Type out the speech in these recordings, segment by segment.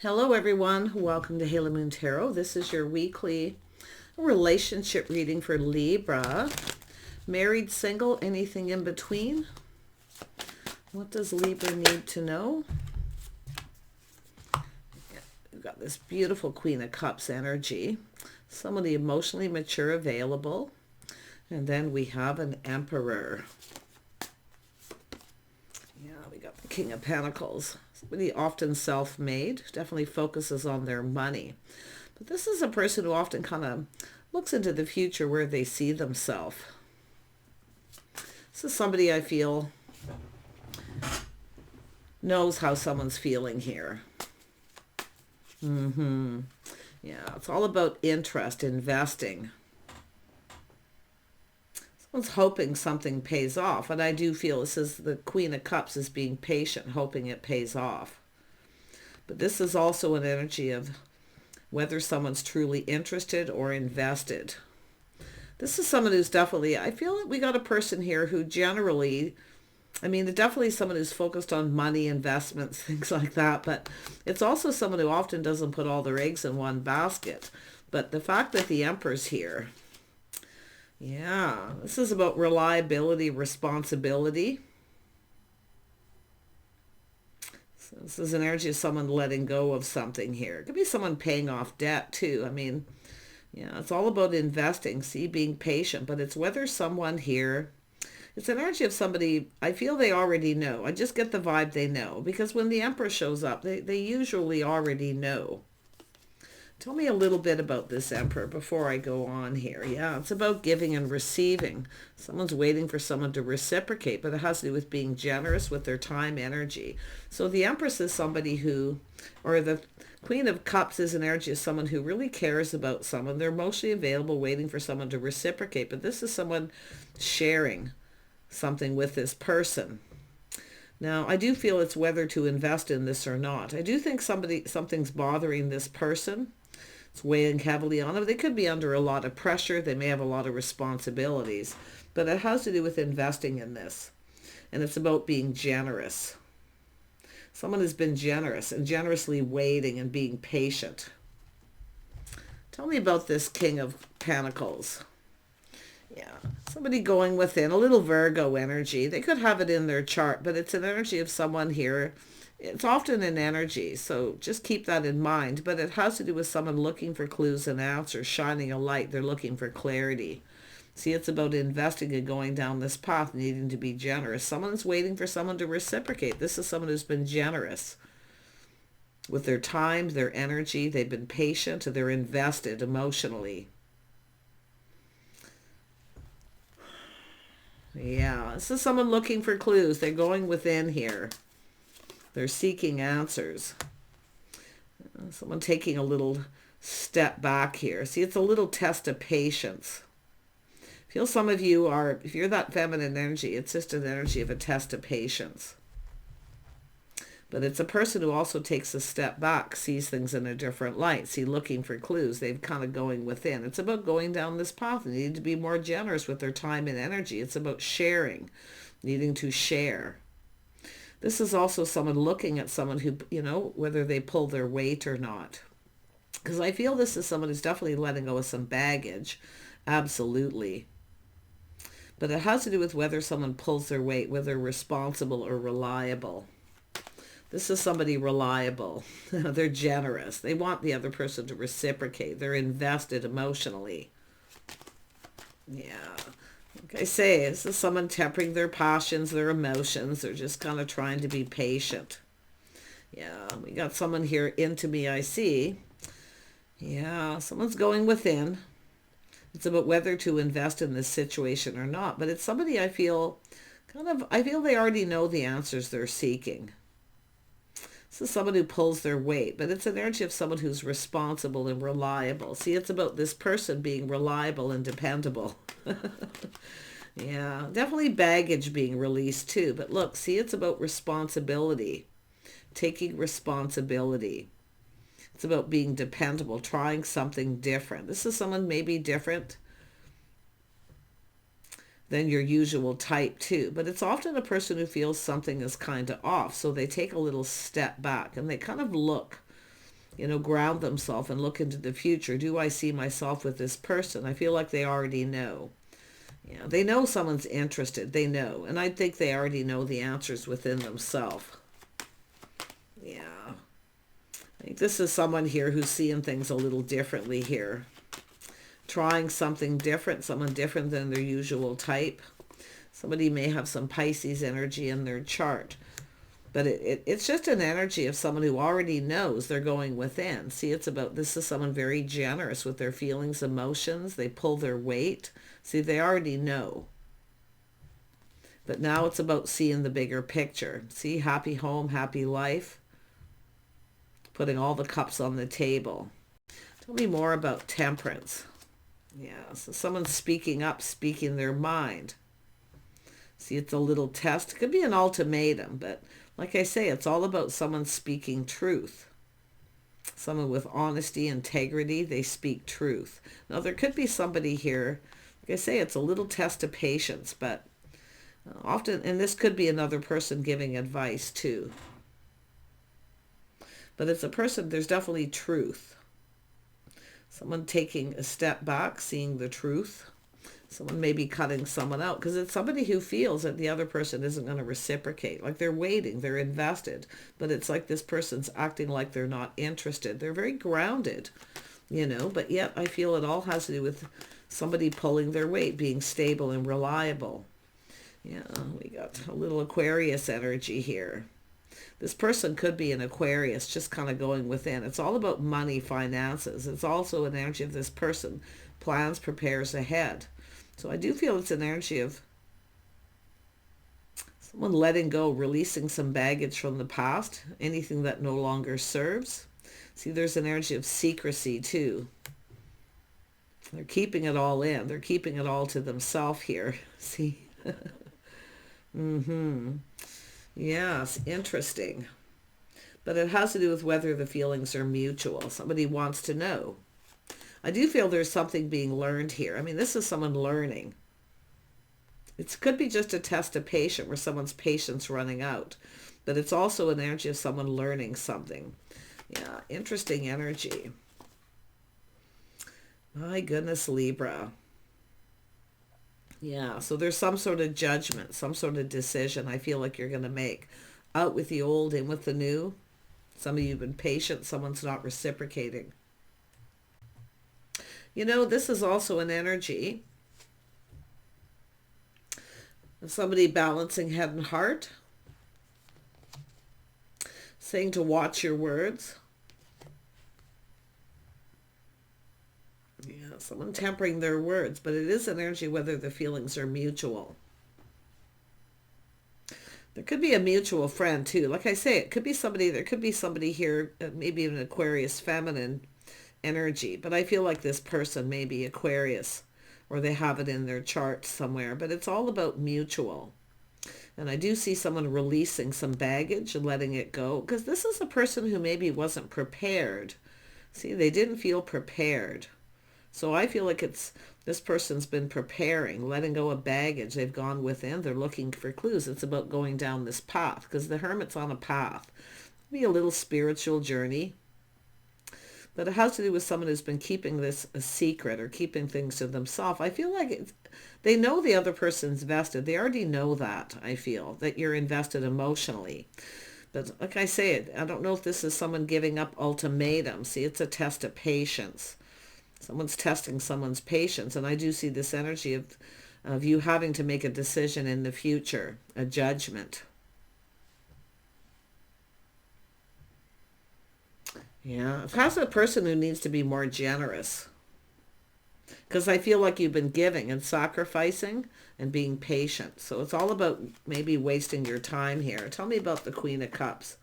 Hello everyone, welcome to Halo Moon Tarot. This is your weekly relationship reading for Libra. Married, single, anything in between? What does Libra need to know? We've got this beautiful Queen of Cups energy. Somebody emotionally mature, available. And then we have an Emperor. We got the King of Pentacles. Somebody often self-made, definitely focuses on their money. But this is a person who often kind of looks into the future where they see themselves. This is somebody I feel knows how someone's feeling here. Yeah, it's all about interest, investing. Someone's hoping something pays off, and I do feel this is the Queen of Cups is being patient, hoping it pays off. But this is also an energy of whether someone's truly interested or invested. This is someone who's definitely, I feel like we got a person here who generally, definitely someone who's focused on money, investments, things like that, but it's also someone who often doesn't put all their eggs in one basket. But the fact that the Emperor's here, yeah, this is about reliability, responsibility. So this is an energy of someone letting go of something here. It could be someone paying off debt too. Yeah, it's all about investing, see, being patient, but it's whether someone here, it's an energy of somebody, I feel they already know. I just get the vibe they know, because when the Emperor shows up, they usually already know. Tell me a little bit about this Emperor before I go on here. Yeah, it's about giving and receiving. Someone's waiting for someone to reciprocate, but it has to do with being generous with their time, energy. So the Empress is somebody who, or the Queen of Cups is an energy of someone who really cares about someone. They're emotionally available, waiting for someone to reciprocate, but this is someone sharing something with this person. Now, I do feel it's whether to invest in this or not. I do think something's bothering this person. It's weighing heavily on them. They could be under a lot of pressure. They may have a lot of responsibilities. But it has to do with investing in this. And it's about being generous. Someone has been generous and generously waiting and being patient. Tell me about this King of Pentacles. Yeah, somebody going within, a little Virgo energy. They could have it in their chart, but it's an energy of someone here. It's often an energy, so just keep that in mind. But it has to do with someone looking for clues and answers, shining a light. They're looking for clarity. See, it's about investing and going down this path, needing to be generous. Someone's waiting for someone to reciprocate. This is someone who's been generous with their time, their energy. They've been patient. They're invested emotionally. Yeah, this is someone looking for clues. They're going within here. They're seeking answers. Someone taking a little step back here. See, it's a little test of patience. I feel some of you are, if you're that feminine energy, it's just an energy of a test of patience. But it's a person who also takes a step back, sees things in a different light, see, looking for clues. They've kind of going within. It's about going down this path. They need to be more generous with their time and energy. It's about sharing, needing to share. This is also someone looking at someone who, whether they pull their weight or not. Because I feel this is someone who's definitely letting go of some baggage. Absolutely. But it has to do with whether someone pulls their weight, whether they're responsible or reliable. This is somebody reliable. They're generous. They want the other person to reciprocate. They're invested emotionally. Yeah. Like I say, this is someone tempering their passions, their emotions. They're just kind of trying to be patient. Yeah, we got someone here into me, I see. Yeah, someone's going within. It's about whether to invest in this situation or not. But it's somebody I feel they already know the answers they're seeking. This is someone who pulls their weight, but it's an energy of someone who's responsible and reliable. See, it's about this person being reliable and dependable. Yeah, definitely baggage being released too. But look, see, it's about responsibility, taking responsibility. It's about being dependable, trying something different. This is someone maybe different than your usual type too. But it's often a person who feels something is kind of off. So they take a little step back and they kind of look ground themselves and look into the future. Do I see myself with this person? I feel like they already know. Yeah, they know someone's interested. They know. And I think they already know the answers within themselves. Yeah. I think this is someone here who's seeing things a little differently here. Trying something different, someone different than their usual type. Somebody may have some Pisces energy in their chart. But it's just an energy of someone who already knows they're going within. See, this is someone very generous with their feelings, emotions. They pull their weight. See, they already know. But now it's about seeing the bigger picture. See, happy home, happy life. Putting all the cups on the table. Tell me more about temperance. Yeah, so someone's speaking up, speaking their mind. See, it's a little test. It could be an ultimatum, but like I say, it's all about someone speaking truth. Someone with honesty, integrity, they speak truth. Now, there could be somebody here, like I say, it's a little test of patience, but often, and this could be another person giving advice too. But it's a person, there's definitely truth. Someone taking a step back, seeing the truth. Someone may be cutting someone out because it's somebody who feels that the other person isn't going to reciprocate. Like they're waiting, they're invested, but it's like this person's acting like they're not interested. They're very grounded, but yet I feel it all has to do with somebody pulling their weight, being stable and reliable. Yeah, we got a little Aquarius energy here. This person could be an Aquarius, just kind of going within. It's all about money, finances. It's also an energy of this person plans, prepares ahead. So I do feel it's an energy of someone letting go, releasing some baggage from the past, anything that no longer serves. See, there's an energy of secrecy too. They're keeping it all in. They're keeping it all to themselves here. See? Yes, interesting. But it has to do with whether the feelings are mutual. Somebody wants to know. I do feel there's something being learned here. I mean, this is someone learning. It could be just a test of patience where someone's patience running out. But it's also an energy of someone learning something. Yeah, interesting energy. My goodness, Libra. Yeah, so there's some sort of judgment, some sort of decision I feel like you're going to make. Out with the old, in with the new. Some of you have been patient, someone's not reciprocating. This is also an energy of somebody balancing head and heart. Saying to watch your words. Yeah, someone tempering their words, but it is an energy whether the feelings are mutual. There could be a mutual friend too. Like I say, there could be somebody here, maybe an Aquarius feminine energy, but I feel like this person may be Aquarius or they have it in their chart somewhere, but it's all about mutual. And I do see someone releasing some baggage and letting it go because this is a person who maybe wasn't prepared. See, they didn't feel prepared. So I feel like this person's been preparing, letting go of baggage. They've gone within. They're looking for clues. It's about going down this path because the Hermit's on a path. Maybe a little spiritual journey. But it has to do with someone who's been keeping this a secret or keeping things to themselves. I feel like they know the other person's vested. They already know that, I feel, that you're invested emotionally. But like I say, I don't know if this is someone giving up ultimatums. See, it's a test of patience. Someone's testing someone's patience. And I do see this energy of you having to make a decision in the future, a judgment. Yeah, perhaps a person who needs to be more generous. Because I feel like you've been giving and sacrificing and being patient. So it's all about maybe wasting your time here. Tell me about the Queen of Cups.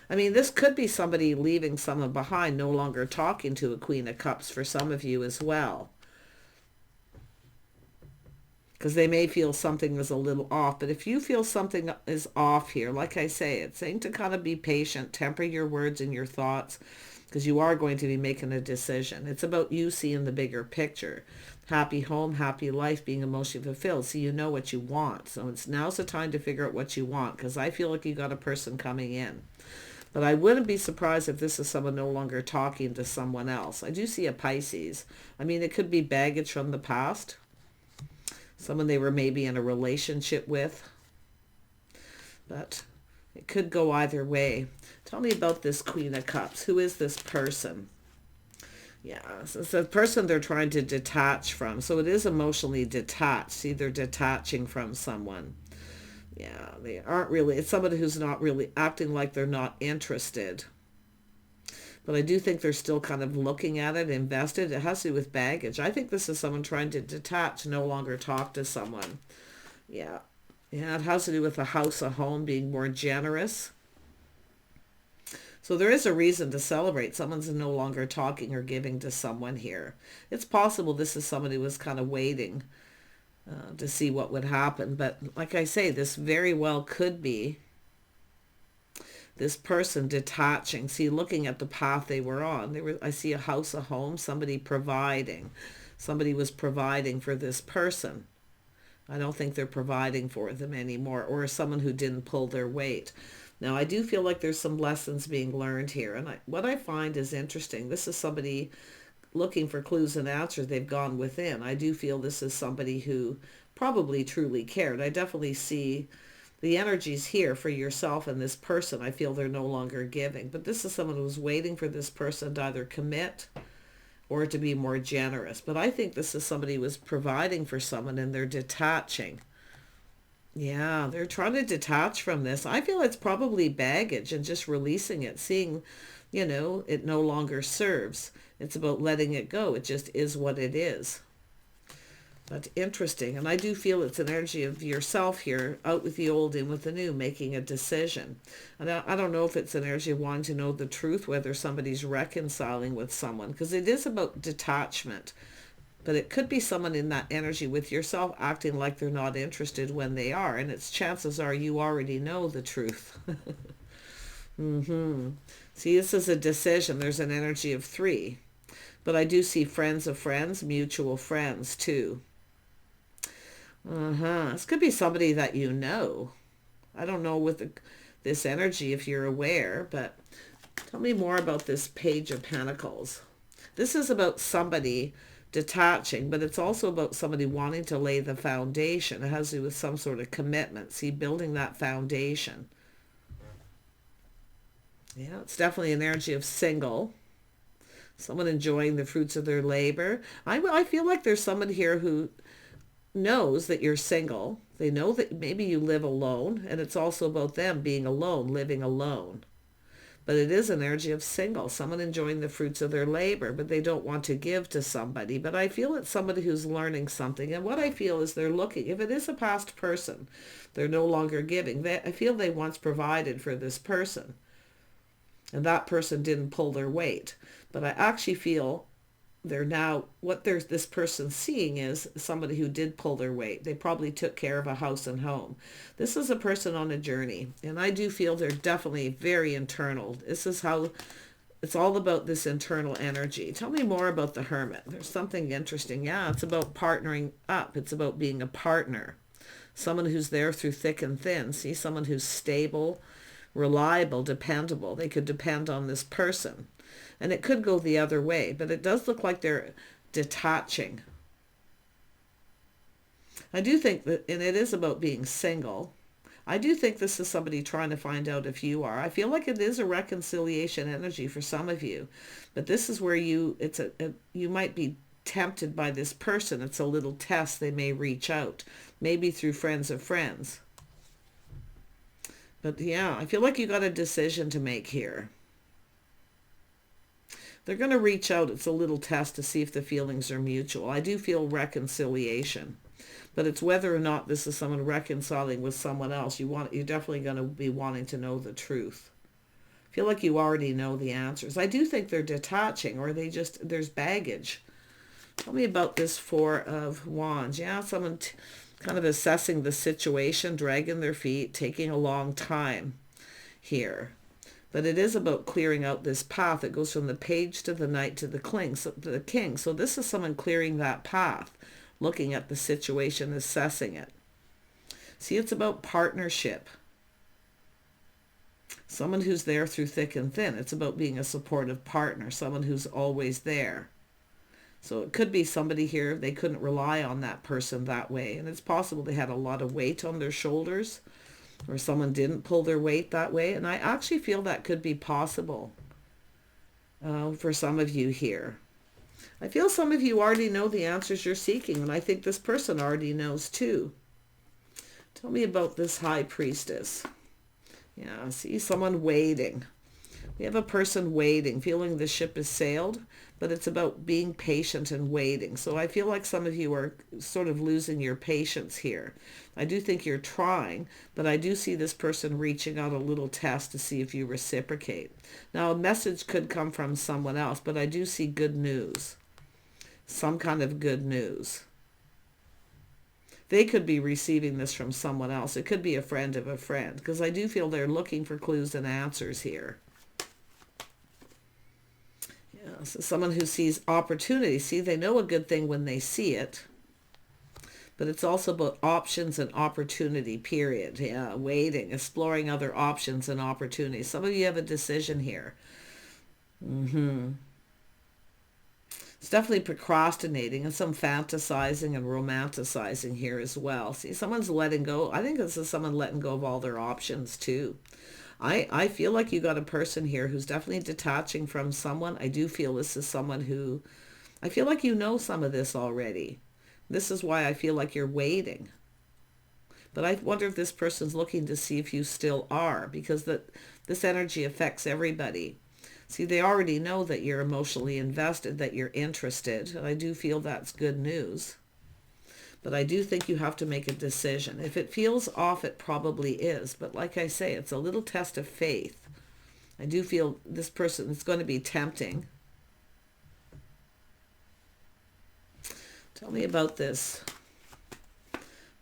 I mean, this could be somebody leaving someone behind, no longer talking to a Queen of Cups for some of you as well. Because they may feel something is a little off. But if you feel something is off here, like I say, it's saying to kind of be patient, temper your words and your thoughts, because you are going to be making a decision. It's about you seeing the bigger picture. Happy home, happy life, being emotionally fulfilled. So you know what you want. So now's the time to figure out what you want, because I feel like you got a person coming in. But I wouldn't be surprised if this is someone no longer talking to someone else. I do see a Pisces. I mean, it could be baggage from the past. Someone they were maybe in a relationship with. But it could go either way. Tell me about this Queen of Cups. Who is this person? Yeah, so it's a person they're trying to detach from. So it is emotionally detached. See, they're detaching from someone. Yeah, they aren't really. It's somebody who's not really acting like they're not interested. But I do think they're still kind of looking at it, invested. It has to do with baggage. I think this is someone trying to detach, no longer talk to someone. Yeah. Yeah, it has to do with a house, a home, being more generous. So there is a reason to celebrate. Someone's no longer talking or giving to someone here. It's possible this is somebody who was kind of waiting to see what would happen. But like I say, this very well could be this person detaching. See, looking at the path they were on. I see a house, a home, somebody providing. Somebody was providing for this person. I don't think they're providing for them anymore, or someone who didn't pull their weight. Now, I do feel like there's some lessons being learned here. And what I find is interesting. This is somebody looking for clues and answers. They've gone within. I do feel this is somebody who probably truly cared. I definitely see the energies here for yourself and this person. I feel they're no longer giving. But this is someone who's waiting for this person to either commit or to be more generous. But I think this is somebody who was providing for someone and they're detaching. Yeah, they're trying to detach from this. I feel it's probably baggage and just releasing it, seeing, it no longer serves. It's about letting it go. It just is what it is. But interesting. And I do feel it's an energy of yourself here, out with the old, in with the new, making a decision. And I don't know if it's an energy of wanting to know the truth, whether somebody's reconciling with someone, because it is about detachment. But it could be someone in that energy with yourself acting like they're not interested when they are. And it's chances are you already know the truth. See, this is a decision. There's an energy of 3. But I do see friends of friends, mutual friends too. This could be somebody that you know. I don't know with this energy if you're aware, but tell me more about this Page of Pentacles. This is about somebody detaching, but it's also about somebody wanting to lay the foundation. It has to do with some sort of commitment. See, building that foundation. Yeah, it's definitely an energy of single. Someone enjoying the fruits of their labor. I feel like there's someone here who knows that you're single. They know that maybe you live alone, and it's also about them being alone, living alone. But it is an energy of single, someone enjoying the fruits of their labor, but they don't want to give to somebody. But I feel it's somebody who's learning something. And what I feel is they're looking, if it is a past person, they're no longer giving. I feel they once provided for this person, and that person didn't pull their weight. But I actually feel they're now, this person seeing is somebody who did pull their weight. They probably took care of a house and home. This is a person on a journey, and I do feel they're definitely very internal. This is how it's all about, this internal energy. Tell me more about the Hermit. There's something interesting. Yeah, it's about partnering up. It's about being a partner. Someone who's there through thick and thin. See, someone who's stable, reliable, dependable. They could depend on this person. And it could go the other way, but it does look like they're detaching. I do think that, and it is about being single. I do think this is somebody trying to find out if you are. I feel like it is a reconciliation energy for some of you, but this is where you might be tempted by this person. It's a little test. They may reach out, maybe through friends of friends. But yeah, I feel like you got a decision to make here. They're going to reach out. It's a little test to see if the feelings are mutual. I do feel reconciliation, but it's whether or not this is someone reconciling with someone else. You're definitely going to be wanting to know the truth. I feel like you already know the answers. I do think they're detaching, or there's baggage. Tell me about this 4 of Wands. Yeah, someone kind of assessing the situation, dragging their feet, taking a long time here. But it is about clearing out this path. It goes from the Page to the Knight to the King. So this is someone clearing that path, looking at the situation, assessing it. See, it's about partnership. Someone who's there through thick and thin. It's about being a supportive partner, someone who's always there. So it could be somebody here, they couldn't rely on that person that way. And it's possible they had a lot of weight on their shoulders, or someone didn't pull their weight that way. And I actually feel that could be possible for some of you here. I feel some of you already know the answers you're seeking, and I think this person already knows too. Tell me about this High Priestess. Yeah, I see someone waiting. We have a person waiting, feeling the ship has sailed, but it's about being patient and waiting. So I feel like some of you are sort of losing your patience here. I do think you're trying, but I do see this person reaching out a little test to see if you reciprocate. Now, a message could come from someone else, but I do see good news. Some kind of good news. They could be receiving this from someone else. It could be a friend of a friend, because I do feel they're looking for clues and answers here. Yeah, so someone who sees opportunity. See, they know a good thing when they see it, but it's also about options and opportunity, period. Yeah, waiting, exploring other options and opportunities. Some of you have a decision here. It's definitely procrastinating and some fantasizing and romanticizing here as well. See, someone's letting go. I think this is someone letting go of all their options too. I feel like you got a person here who's definitely detaching from someone. I do feel this is someone who, I feel like you know some of this already. This is why I feel like you're waiting. But I wonder if this person's looking to see if you still are, because this energy affects everybody. See, they already know that you're emotionally invested, that you're interested, and I do feel that's good news. But I do think you have to make a decision. If it feels off, it probably is. But like I say, it's a little test of faith. I do feel this person is going to be tempting. Tell me about this.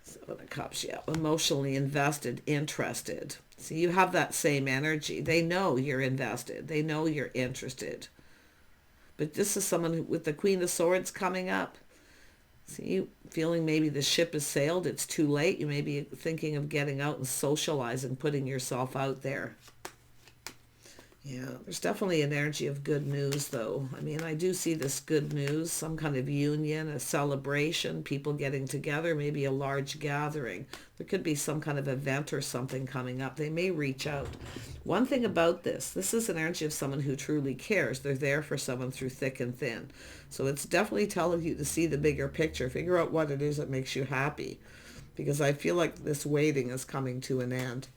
Seven of Cups, yeah. Emotionally invested, interested. See, you have that same energy. They know you're invested. They know you're interested. But this is someone with the Queen of Swords coming up. See, feeling maybe the ship has sailed. It's too late. You may be thinking of getting out and socializing, putting yourself out there. Yeah, there's definitely an energy of good news, though. I mean, I do see this good news, some kind of union, a celebration, people getting together, maybe a large gathering. There could be some kind of event or something coming up. They may reach out. One thing about this is an energy of someone who truly cares. They're there for someone through thick and thin. So it's definitely telling you to see the bigger picture. Figure out what it is that makes you happy. Because I feel like this waiting is coming to an end.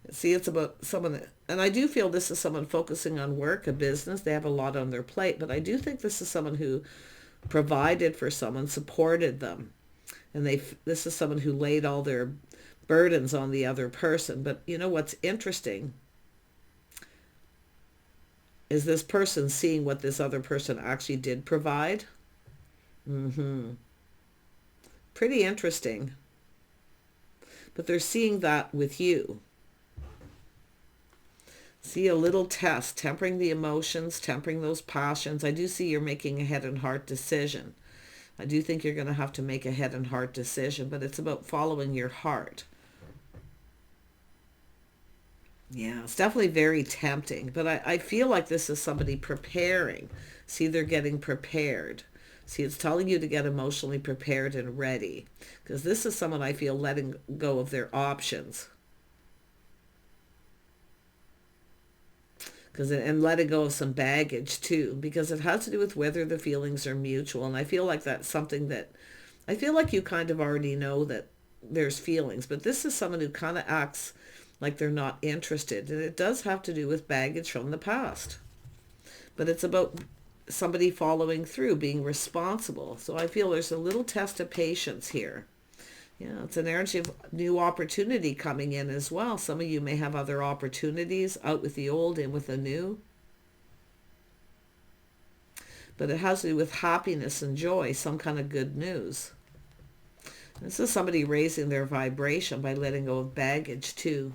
See, it's about someone, and I do feel this is someone focusing on work, a business. They have a lot on their plate, but I do think this is someone who provided for someone, supported them. And this is someone who laid all their burdens on the other person. But you know what's interesting is this person seeing what this other person actually did provide. Pretty interesting. But they're seeing that with you. See, a little test, tempering the emotions, tempering those passions. I do see you're making a head and heart decision. I do think you're going to have to make a head and heart decision, but it's about following your heart. Yeah, it's definitely very tempting, but I feel like this is somebody preparing. See, they're getting prepared. See, it's telling you to get emotionally prepared and ready, because this is someone I feel letting go of their options. And letting go of some baggage too, because it has to do with whether the feelings are mutual. And I feel like that's something that I feel like you kind of already know that there's feelings, but this is someone who kind of acts like they're not interested. And it does have to do with baggage from the past, but it's about somebody following through, being responsible. So I feel there's a little test of patience here. Yeah, it's an energy of new opportunity coming in as well. Some of you may have other opportunities, out with the old, in with the new. But it has to do with happiness and joy, some kind of good news. This is somebody raising their vibration by letting go of baggage too.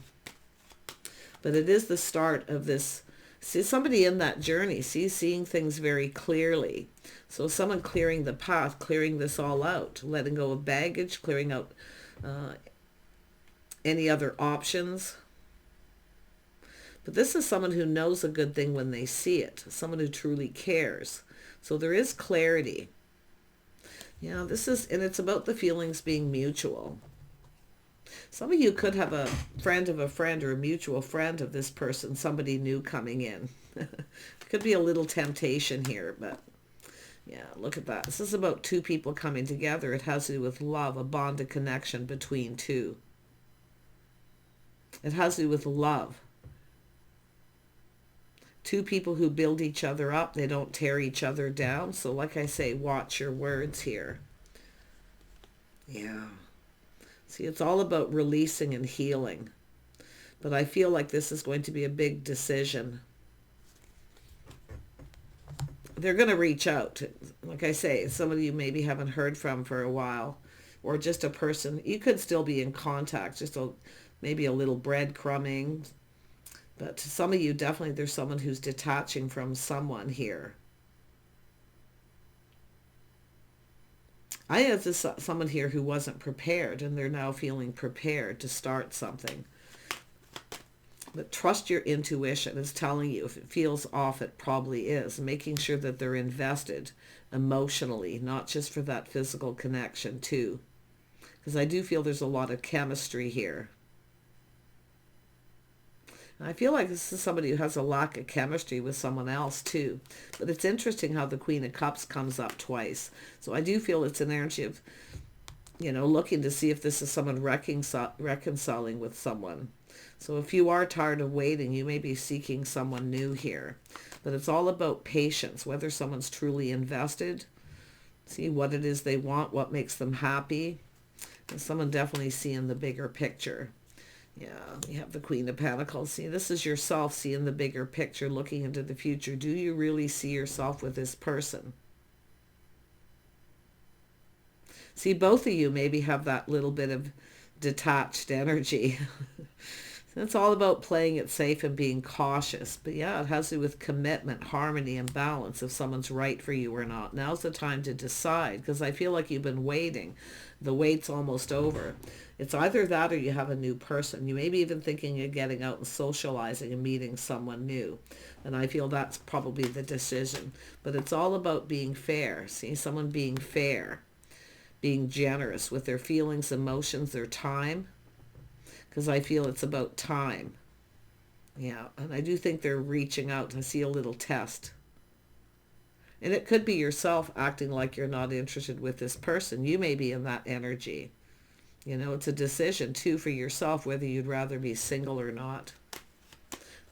But it is the start of this. See, somebody in that journey, seeing things very clearly. So someone clearing the path, clearing this all out, letting go of baggage, clearing out any other options. But this is someone who knows a good thing when they see it, someone who truly cares. So there is clarity. Yeah, this is, and it's about the feelings being mutual. Some of you could have a friend of a friend or a mutual friend of this person, somebody new coming in. Could be a little temptation here, but yeah, look at that. This is about two people coming together. It has to do with love, a bonded connection between two. It has to do with love. Two people who build each other up. They don't tear each other down. So like I say, watch your words here. Yeah. See, it's all about releasing and healing. But I feel like this is going to be a big decision. They're going to reach out. Like I say, some of you maybe haven't heard from for a while. Or just a person. You could still be in contact. Just maybe a little breadcrumbing. But to some of you, definitely there's someone who's detaching from someone here. I have someone here who wasn't prepared, and they're now feeling prepared to start something. But trust your intuition. It's telling you if it feels off, it probably is. Making sure that they're invested emotionally, not just for that physical connection too. Because I do feel there's a lot of chemistry here. I feel like this is somebody who has a lack of chemistry with someone else too. But it's interesting how the Queen of Cups comes up twice. So I do feel it's an energy of, looking to see if this is someone reconciling with someone. So if you are tired of waiting, you may be seeking someone new here. But it's all about patience, whether someone's truly invested. See what it is they want, what makes them happy. And someone definitely seeing the bigger picture. Yeah, you have the Queen of Pentacles. See, this is yourself seeing the bigger picture, looking into the future. Do you really see yourself with this person? See, both of you maybe have that little bit of detached energy. It's all about playing it safe and being cautious. But yeah, it has to do with commitment, harmony, and balance, if someone's right for you or not. Now's the time to decide, because I feel like you've been waiting. The wait's almost over. It's either that or you have a new person. You may be even thinking of getting out and socializing and meeting someone new. And I feel that's probably the decision. But it's all about being fair. See, someone being fair, being generous with their feelings, emotions, their time. Because I feel it's about time. Yeah, and I do think they're reaching out. I see a little test. And it could be yourself acting like you're not interested with this person. You may be in that energy. It's a decision too for yourself whether you'd rather be single or not.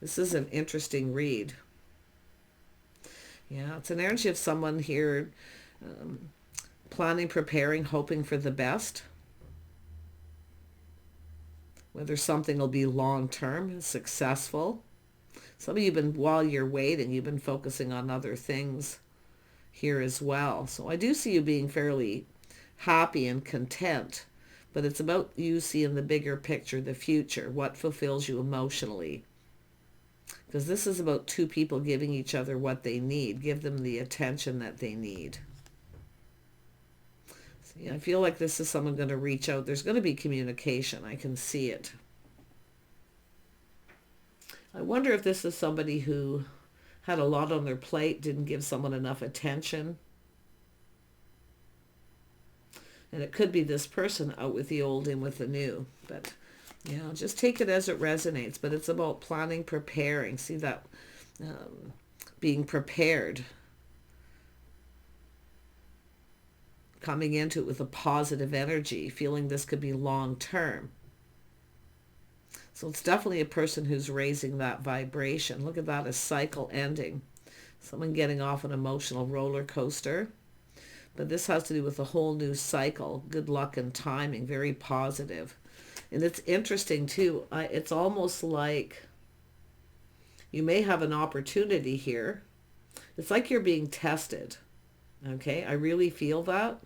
This is an interesting read. Yeah, it's an energy of someone here planning, preparing, hoping for the best. Whether something will be long-term, successful. Some of you while you're waiting, you've been focusing on other things here as well. So I do see you being fairly happy and content, but it's about you seeing the bigger picture, the future, what fulfills you emotionally. Because this is about two people giving each other what they need. Give them the attention that they need. See, I feel like this is someone going to reach out. There's going to be communication. I can see it. I wonder if this is somebody who had a lot on their plate, didn't give someone enough attention. And it could be this person out with the old, in with the new. But, just take it as it resonates. But it's about planning, preparing. See that being prepared. Coming into it with a positive energy, feeling this could be long term. So it's definitely a person who's raising that vibration. Look at that, a cycle ending. Someone getting off an emotional roller coaster. But this has to do with a whole new cycle. Good luck and timing, very positive. And it's interesting too. It's almost like you may have an opportunity here. It's like you're being tested. Okay, I really feel that.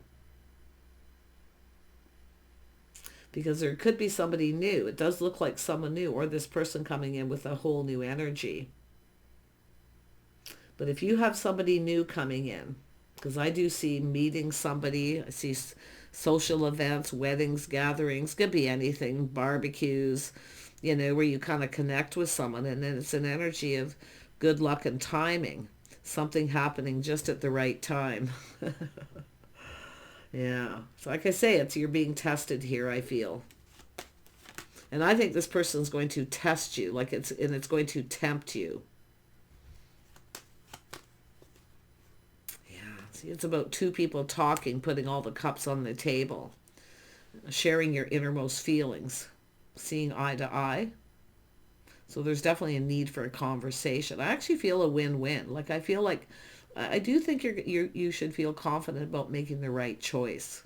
Because there could be somebody new. It does look like someone new, or this person coming in with a whole new energy. But if you have somebody new coming in, because I do see meeting somebody, I see social events, weddings, gatherings, could be anything, barbecues, you know, where you kind of connect with someone, and then it's an energy of good luck and timing. Something happening just at the right time. Yeah. So like I say, it's you're being tested here, I feel. And I think this person's going to test you, like it's going to tempt you. Yeah. See, it's about two people talking, putting all the cups on the table, sharing your innermost feelings, seeing eye to eye. So there's definitely a need for a conversation. I actually feel a win-win. Like I feel like I do think you should feel confident about making the right choice.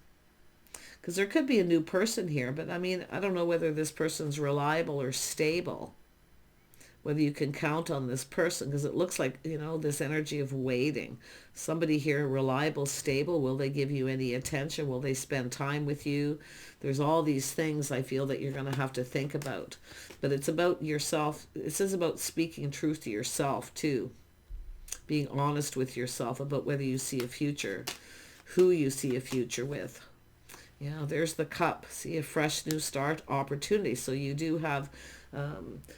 Because there could be a new person here, but I mean, I don't know whether this person's reliable or stable. Whether you can count on this person, because it looks like, you know, this energy of waiting. Somebody here, reliable, stable. Will they give you any attention? Will they spend time with you? There's all these things I feel that you're going to have to think about. But it's about yourself. This is about speaking truth to yourself, too. Being honest with yourself about whether you see a future, who you see a future with. Yeah, there's the cup. See, a fresh new start, opportunity. So you do have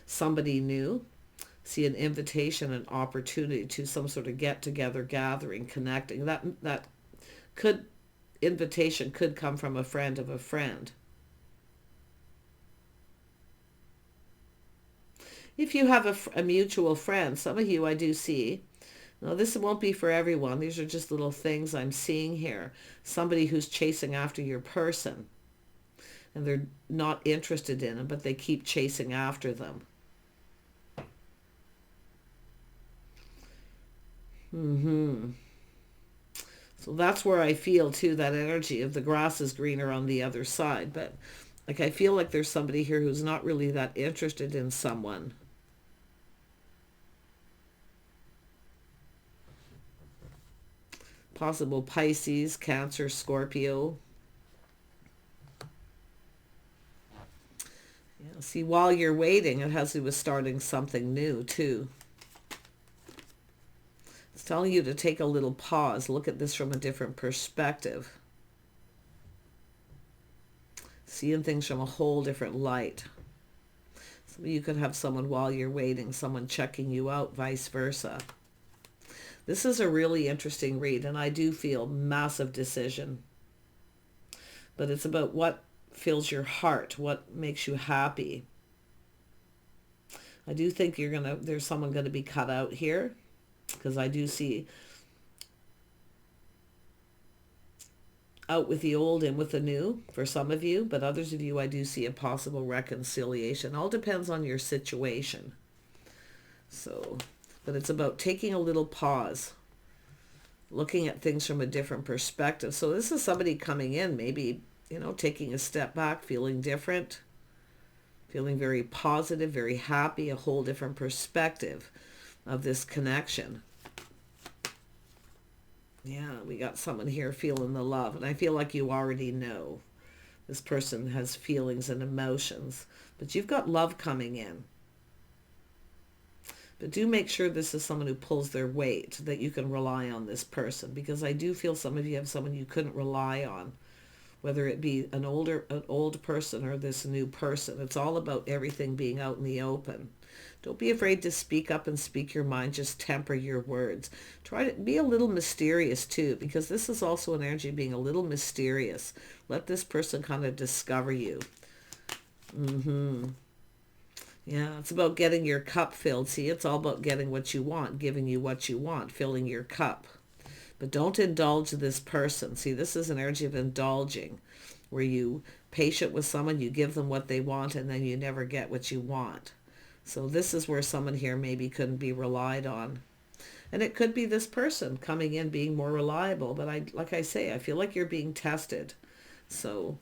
somebody new. See, an invitation, an opportunity to some sort of get together, gathering, connecting. That could invitation could come from a friend of a friend. If you have a mutual friend, some of you I do see. Now, this won't be for everyone. These are just little things I'm seeing here. Somebody who's chasing after your person, and they're not interested in them, but they keep chasing after them. So that's where I feel, too, that energy of the grass is greener on the other side. But, like, I feel like there's somebody here who's not really that interested in someone. Possible Pisces, Cancer, Scorpio. Yeah, see, while you're waiting, it has to do with starting something new, too. It's telling you to take a little pause. Look at this from a different perspective. Seeing things from a whole different light. So you could have someone while you're waiting, someone checking you out, vice versa. This is a really interesting read, and I do feel massive decision. But it's about what fills your heart, what makes you happy. I do think there's someone going to be cut out here, because I do see out with the old and with the new for some of you, but others of you I do see a possible reconciliation. All depends on your situation. So, but it's about taking a little pause, looking at things from a different perspective. So this is somebody coming in, maybe, you know, taking a step back, feeling different, feeling very positive, very happy, a whole different perspective of this connection. Yeah, we got someone here feeling the love, and I feel like you already know this person has feelings and emotions, but you've got love coming in. But do make sure this is someone who pulls their weight, that you can rely on this person, because I do feel some of you have someone you couldn't rely on, whether it be an old person or this new person. It's all about everything being out in the open. Don't be afraid to speak up and speak your mind. Just temper your words. Try to be a little mysterious too, because this is also an energy of being a little mysterious. Let this person kind of discover you. Yeah, it's about getting your cup filled. See, it's all about getting what you want, giving you what you want, filling your cup. But don't indulge this person. See, this is an energy of indulging, where you patient with someone, you give them what they want, and then you never get what you want. So this is where someone here maybe couldn't be relied on. And it could be this person coming in being more reliable. But like I say, I feel like you're being tested. So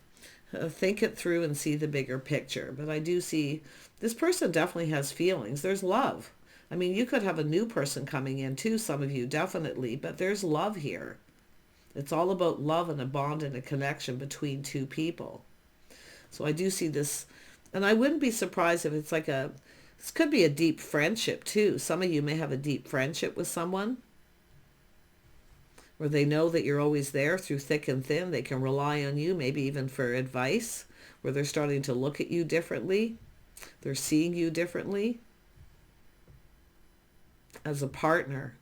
think it through and see the bigger picture. But I do see this person definitely has feelings. There's love. I mean, you could have a new person coming in too, some of you definitely. But there's love here. It's all about love and a bond and a connection between two people. So I do see this. And I wouldn't be surprised if it's like this could be a deep friendship too. Some of you may have a deep friendship with someone where they know that you're always there through thick and thin. They can rely on you, maybe even for advice, where they're starting to look at you differently. They're seeing you differently as a partner.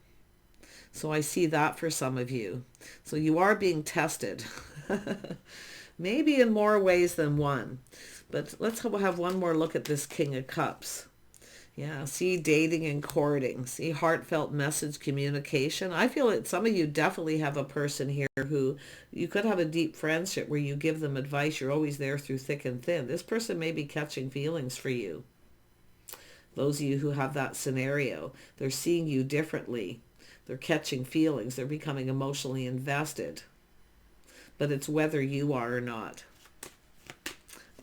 So I see that for some of you. So you are being tested. Maybe in more ways than one. But let's have one more look at this King of Cups. Yeah, see dating and courting. See heartfelt message communication. I feel that some of you definitely have a person here who you could have a deep friendship where you give them advice. You're always there through thick and thin. This person may be catching feelings for you. Those of you who have that scenario, they're seeing you differently. They're catching feelings. They're becoming emotionally invested. But it's whether you are or not.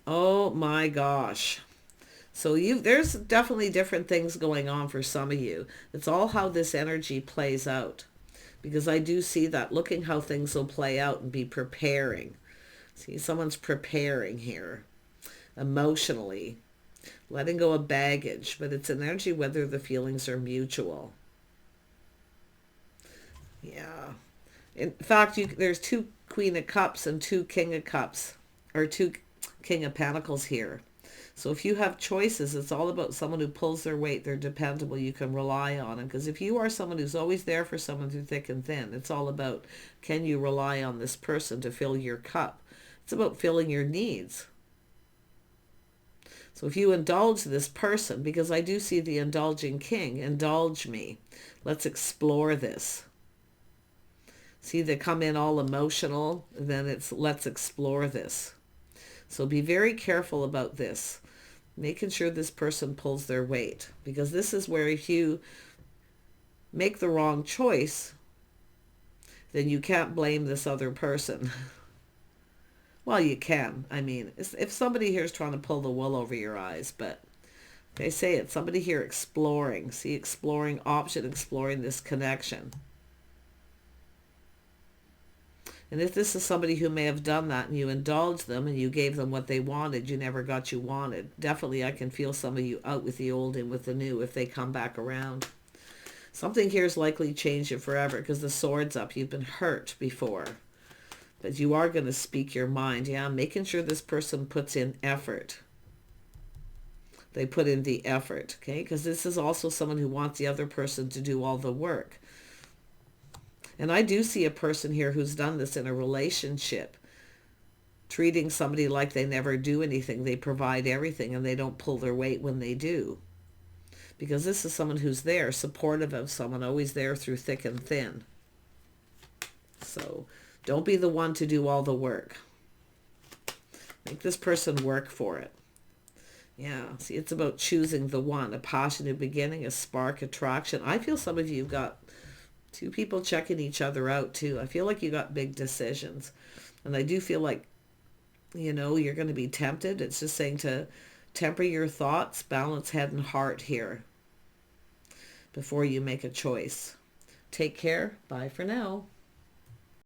Oh my gosh. So there's definitely different things going on for some of you. It's all how this energy plays out. Because I do see that, looking how things will play out and be preparing. See, someone's preparing here emotionally, letting go of baggage, but it's an energy whether the feelings are mutual. Yeah. In fact, there's two Queen of Cups and two King of Cups, or two King of Pentacles here. So if you have choices, it's all about someone who pulls their weight. They're dependable. You can rely on them. Because if you are someone who's always there for someone through thick and thin, it's all about, can you rely on this person to fill your cup? It's about filling your needs. So if you indulge this person, because I do see the indulging king, indulge me. Let's explore this. See, they come in all emotional, then it's let's explore this. So be very careful about this. Making sure this person pulls their weight. Because this is where if you make the wrong choice, then you can't blame this other person. Well, you can. I mean, if somebody here is trying to pull the wool over your eyes, but they say it's somebody here exploring. See, exploring option, exploring this connection. And if this is somebody who may have done that and you indulged them and you gave them what they wanted, you never got you wanted. Definitely I can feel some of you out with the old and with the new if they come back around. Something here is likely changing forever because the sword's up. You've been hurt before. But you are going to speak your mind. Yeah, making sure this person puts in effort. They put in the effort, okay? Because this is also someone who wants the other person to do all the work. And I do see a person here who's done this in a relationship, treating somebody like they never do anything. They provide everything and they don't pull their weight when they do. Because this is someone who's there, supportive of someone, always there through thick and thin. So don't be the one to do all the work. Make this person work for it. Yeah, see, it's about choosing the one, a passionate beginning, a spark, attraction. I feel some of you have got two people checking each other out too. I feel like you got big decisions. And I do feel like, you know, you're going to be tempted. It's just saying to temper your thoughts, balance head and heart here before you make a choice. Take care. Bye for now.